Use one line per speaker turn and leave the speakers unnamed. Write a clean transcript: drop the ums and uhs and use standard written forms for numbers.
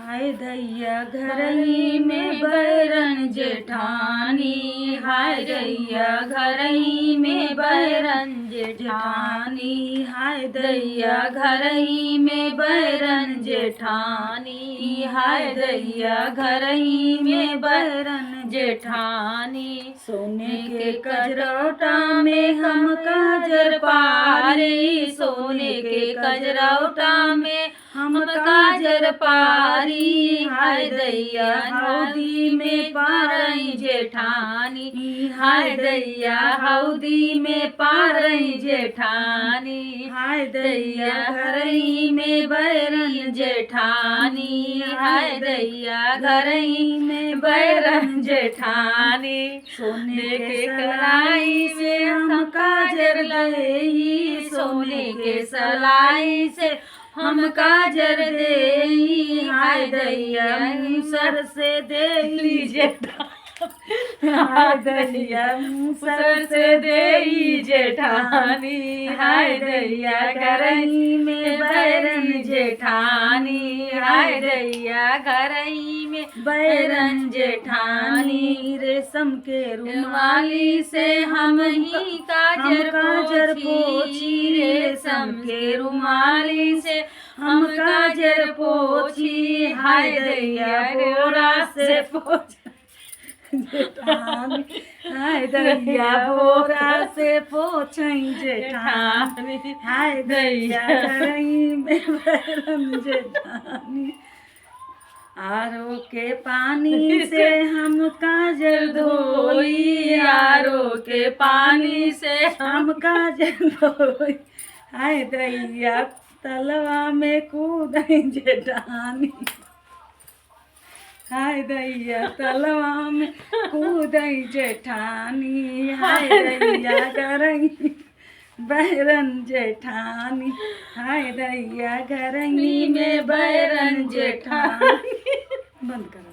हाय दैया घरही में बैरन जेठानी, हाय दैया घरही में बैरन जेठानी, हाय दैया घरही में बैरन जेठानी, हाय दैया घरही में बैरन जेठानी। सोने के कजरौटा में हम काजर पारी, सोने के कजरौटा में हम काजर पारी, हाय दैया हौदी में पारई जेठानी, हाय दैया हौदी में पारई जेठानी, हाय दैया घरही में बैरन जेठानी, हाय दैया घरही में बैरन जेठानी। सोने के कलाई से हम काजर लही, सोने के सलाई से हम काजर देई, हाय दैया सर से देई जेठानी, हाय दैया सर से देई जेठानी, हाय दैया घरही में बैरन जेठानी, हाय दैया घरही में बैरन जेठानी। रेशम के रुमाली से हम ही काजर पोछी, रेशम के रुमाली से हम काजर पोछी, हाय दैया बोरा से पोछ जेठानी, हाय दैया बोरा से पोछई जेठानी, हाय दैया घरही में बैरन जेठानी। आरो के पानी से हम काजर धोई, आरो के पानी से हम काजर धोई, हाय दैया तलवा में कूदई जेठानी, हाय दैया तलवा में कूदई जेठानी, हाय दैया घरही बैरन जेठानी, हाय दैया घरही में बैरन जेठानी। बंद करो।